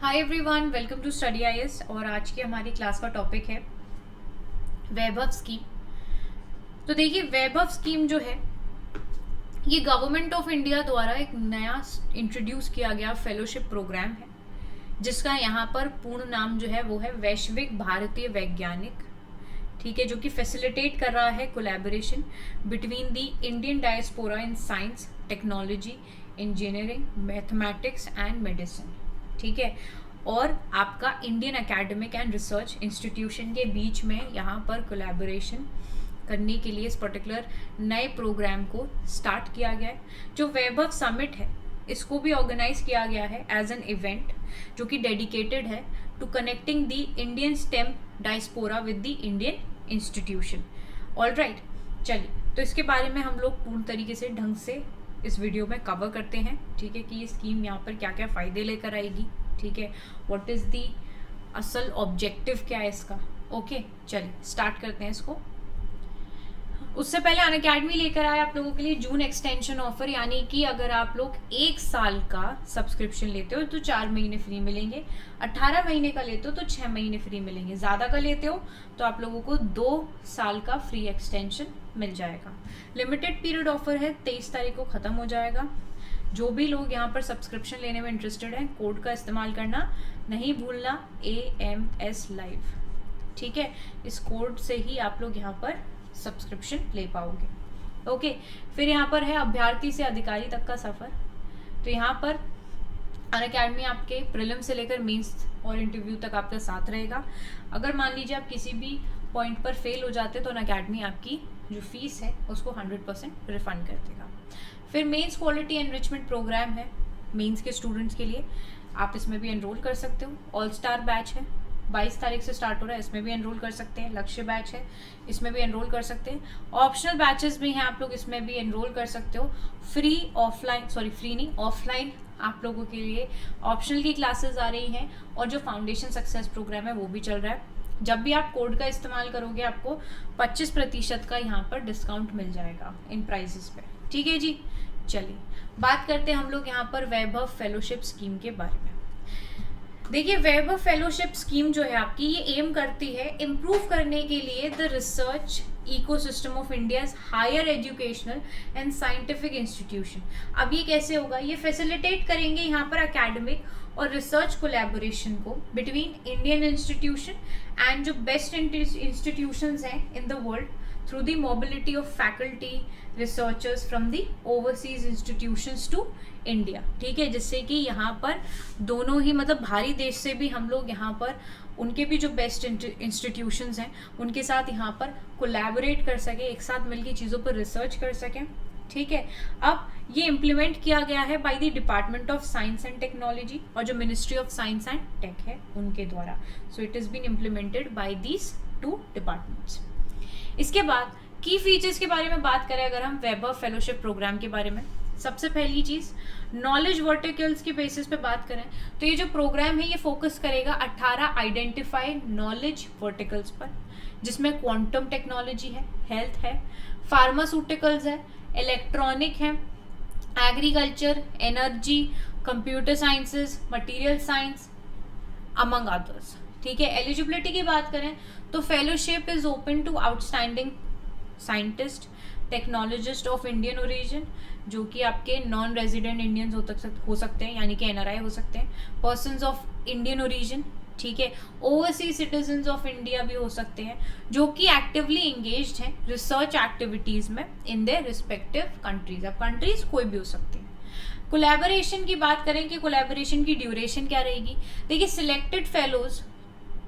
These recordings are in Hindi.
Hi everyone, welcome to study IAS. और आज की हमारी क्लास का टॉपिक है वैभव स्कीम। तो देखिए, वैभव स्कीम जो है ये गवर्नमेंट ऑफ इंडिया द्वारा एक नया इंट्रोड्यूस किया गया फेलोशिप प्रोग्राम है, जिसका यहाँ पर पूर्ण नाम जो है वो है वैश्विक भारतीय वैज्ञानिक, ठीक है, जो कि फैसिलिटेट कर रहा है collaboration between the Indian diaspora in science, technology, engineering, mathematics and medicine, ठीक है। और आपका Indian academic and research institution के बीच में यहाँ पर कोलैबोरेशन करने के लिए इस पर्टिकुलर नए प्रोग्राम को स्टार्ट किया गया है। जो वैभव समिट है इसको भी ऑर्गेनाइज किया गया है एज एन इवेंट, जो कि डेडिकेटेड है to connecting the Indian STEM diaspora with the Indian institution. Alright, चलिए तो इसके बारे में हम लोग पूर्ण तरीके से ढंग से इस वीडियो में कवर करते हैं, ठीक है, कि ये स्कीम यहाँ पर क्या क्या फ़ायदे लेकर आएगी, ठीक है, व्हाट इज़ दी असल ऑब्जेक्टिव क्या है इसका। ओके, चलिए स्टार्ट करते हैं इसको। उससे पहले अनअकैडमी लेकर आए आप लोगों के लिए जून एक्सटेंशन ऑफर, यानी कि अगर आप लोग 1 साल का सब्सक्रिप्शन लेते हो तो 4 महीने फ्री मिलेंगे, 18 महीने का लेते हो तो 6 महीने फ्री मिलेंगे, ज़्यादा का लेते हो तो आप लोगों को 2 साल का फ्री एक्सटेंशन मिल जाएगा। लिमिटेड पीरियड ऑफर है, 23 तारीख को ख़त्म हो जाएगा। जो भी लोग यहाँ पर सब्सक्रिप्शन लेने में इंटरेस्टेड हैं, कोड का इस्तेमाल करना नहीं भूलना, AMS लाइव, ठीक है। इस कोड से ही आप लोग यहाँ पर सब्सक्रिप्शन ले पाओगे। ओके, फिर यहाँ पर है अभ्यर्थी से अधिकारी तक का सफ़र। तो यहाँ पर अनअकैडमी आपके प्रीलिम से लेकर मेंस और इंटरव्यू तक आपका साथ रहेगा। अगर मान लीजिए आप किसी भी पॉइंट पर फेल हो जाते तो अनअकैडमी आपकी जो फीस है उसको 100% रिफंड कर देगा। फिर मेंस क्वालिटी एनरिचमेंट प्रोग्राम है मेंस के स्टूडेंट्स के लिए, आप इसमें भी एनरोल कर सकते हो। ऑल स्टार बैच है, 22 तारीख से स्टार्ट हो रहा है, इसमें भी एनरोल कर सकते हैं। लक्ष्य बैच है, इसमें भी एनरोल कर सकते हैं। ऑप्शनल बैचेस भी हैं, आप लोग इसमें भी एनरोल कर सकते हो। फ्री नहीं, ऑफलाइन आप लोगों के लिए ऑप्शनल की क्लासेस आ रही हैं, और जो फाउंडेशन सक्सेस प्रोग्राम है वो भी चल रहा है। जब भी आप कोड का इस्तेमाल करोगे आपको 25% का यहाँ पर डिस्काउंट मिल जाएगा इन प्राइसेस पे, ठीक है जी। चलिए बात करते हैं हम लोग यहाँ पर वैभव फेलोशिप स्कीम के बारे में। देखिए, वैभव फेलोशिप स्कीम जो है आपकी, ये एम करती है इम्प्रूव करने के लिए the research ecosystem of India's higher educational and scientific institution. अब ये कैसे होगा, ये फैसिलिटेट करेंगे यहाँ पर एकेडमिक और रिसर्च कोलैबोरेशन को बिटवीन इंडियन इंस्टीट्यूशन एंड जो बेस्ट इंस्टीट्यूशंस हैं in the world through the mobility of faculty researchers from the overseas institutions to India, ठीक है, जिससे कि यहाँ पर दोनों ही मतलब बाहरी देश से भी हम लोग यहाँ पर उनके भी जो बेस्ट इंस्टीट्यूशंस हैं उनके साथ यहाँ पर कोलैबोरेट कर सकें, एक साथ मिलकर चीज़ों पर रिसर्च कर सकें, ठीक है। अब ये इम्प्लीमेंट किया गया है by the department of science and technology और जो ministry of science and tech है उनके द्वारा। So it is been implemented by these 2 departments. इसके बाद की फीचर्स के बारे में बात करें अगर हम वैभव फेलोशिप प्रोग्राम के बारे में, सबसे पहली चीज़ नॉलेज वर्टिकल्स के बेसिस पे बात करें तो ये जो प्रोग्राम है ये फोकस करेगा 18 आइडेंटिफाइड नॉलेज वर्टिकल्स पर, जिसमें क्वांटम टेक्नोलॉजी है, हेल्थ है, फार्मास्यूटिकल्स है, इलेक्ट्रॉनिक है, agriculture, energy, computer sciences, material science, among others, ठीक है। एलिजिबिलिटी की बात करें तो fellowship is open to outstanding scientist, technologist of Indian origin, जो कि आपके नॉन रेजिडेंट इंडियंस हो सकते हैं, यानी कि NRI हो सकते हैं, पर्सन्स ऑफ इंडियन ओरिजिन, ठीक है, ओवरसीज सिटीजन्स ऑफ इंडिया भी हो सकते हैं, जो कि एक्टिवली एंगेज्ड हैं रिसर्च एक्टिविटीज़ में इन देयर रिस्पेक्टिव कंट्रीज। अब कंट्रीज कोई भी हो सकती हैं। कोलैबोरेशन की बात करें कि कोलैबोरेशन की ड्यूरेशन क्या रहेगी, देखिए सिलेक्टेड फेलोज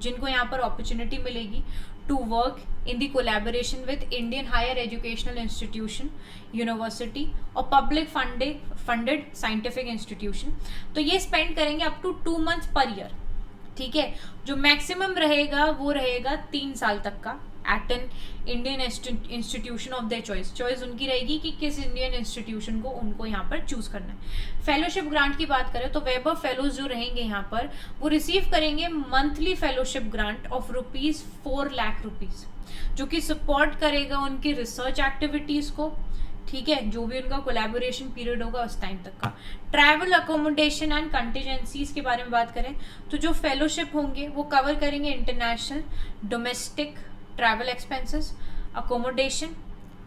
जिनको यहाँ पर अपॉर्चुनिटी मिलेगी to work in the collaboration with Indian higher educational institution, university और पब्लिक फंडेड साइंटिफिक इंस्टीट्यूशन, तो ये स्पेंड करेंगे up to 2 months per year, ठीक है। जो मैक्सिमम रहेगा वो रहेगा 3 साल तक का at an Indian institution of their choice उनकी रहेगी कि किस इंडियन इंस्टीट्यूशन को उनको यहाँ पर चूज करना है। फेलोशिप ग्रांट की बात करें तो वैभव फेलोज जो रहेंगे यहाँ पर वो रिसीव करेंगे monthly fellowship grant of ₹4 lakh, जो कि सपोर्ट करेगा उनकी रिसर्च एक्टिविटीज को, ठीक है, जो भी उनका कोलैबोरेशन पीरियड होगा उस टाइम तक का। ट्रैवल अकोमोडेशन एंड कंटीजेंसीज के बारे में बात करें तो जो फेलोशिप होंगे वो कवर करेंगे international domestic travel expenses, accommodation,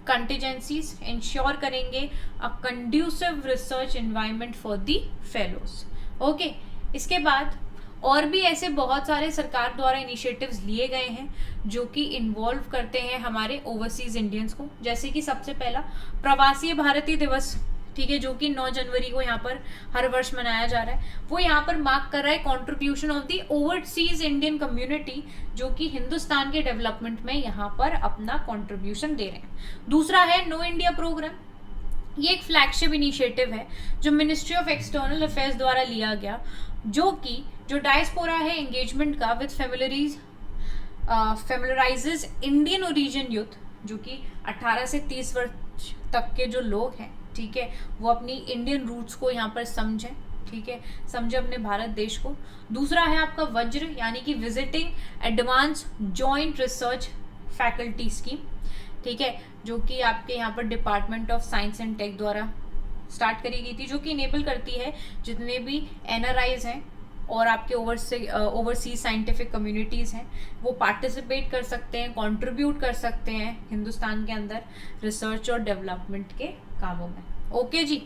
contingencies, insure करेंगे a conducive research environment for the fellows. Okay, इसके बाद और भी ऐसे बहुत सारे सरकार द्वारा इनिशिएटिव्स लिए गए हैं जो कि इन्वॉल्व करते हैं हमारे ओवरसीज इंडियंस को। जैसे कि सबसे पहला प्रवासी भारतीय दिवस, ठीक है, जो कि 9 जनवरी को यहाँ पर हर वर्ष मनाया जा रहा है। वो यहाँ पर मार्क कर रहा है contribution of the overseas Indian community, जो कि हिंदुस्तान के डेवलपमेंट में यहाँ पर अपना कंट्रीब्यूशन दे रहे हैं। दूसरा है नो इंडिया प्रोग्राम। ये एक फ्लैगशिप इनिशिएटिव है जो मिनिस्ट्री ऑफ एक्सटर्नल अफेयर्स द्वारा लिया गया, जो कि जो डायस्पोरा है एंगेजमेंट का विद फेमिलराइजेस इंडियन ओरिजिन यूथ, जो कि 18 से 30 वर्ष तक के जो लोग हैं, ठीक है, वो अपनी इंडियन रूट्स को यहाँ पर समझें, ठीक है, समझे अपने भारत देश को। दूसरा है आपका वज्र, यानी कि visiting advance joint research faculty scheme, ठीक है, जो कि आपके यहाँ पर department of science and tech द्वारा स्टार्ट करी गई थी, जो कि इनेबल करती है जितने भी एनआरआईज हैं और आपके ओवरसीज साइंटिफिक कम्युनिटीज़ हैं वो पार्टिसिपेट कर सकते हैं, कंट्रीब्यूट कर सकते हैं हिंदुस्तान के अंदर रिसर्च और डेवलपमेंट के कामों में। ओके जी,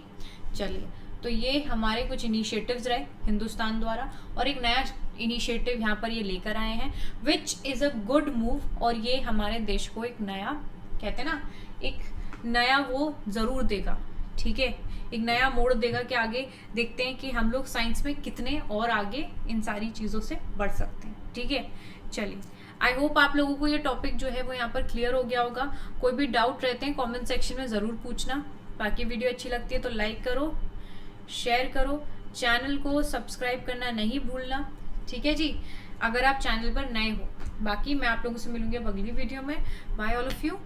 चलिए, तो ये हमारे कुछ इनिशिएटिव्स रहे हिंदुस्तान द्वारा, और एक नया इनिशिएटिव यहाँ पर ये लेकर आए हैं which is a good move, और ये हमारे देश को एक नया, कहते हैं ना, एक नया वो ज़रूर देगा, ठीक है, एक नया मोड़ देगा कि आगे देखते हैं कि हम लोग साइंस में कितने और आगे इन सारी चीज़ों से बढ़ सकते हैं, ठीक है। चलिए, आई होप आप लोगों को ये टॉपिक जो है वो यहाँ पर क्लियर हो गया होगा। कोई भी डाउट रहते हैं कमेंट सेक्शन में ज़रूर पूछना। बाकी वीडियो अच्छी लगती है तो लाइक करो, शेयर करो, चैनल को सब्सक्राइब करना नहीं भूलना, ठीक है जी, अगर आप चैनल पर नए हो। बाकी मैं आप लोगों से मिलूंगी अगली वीडियो में। Bye all of you.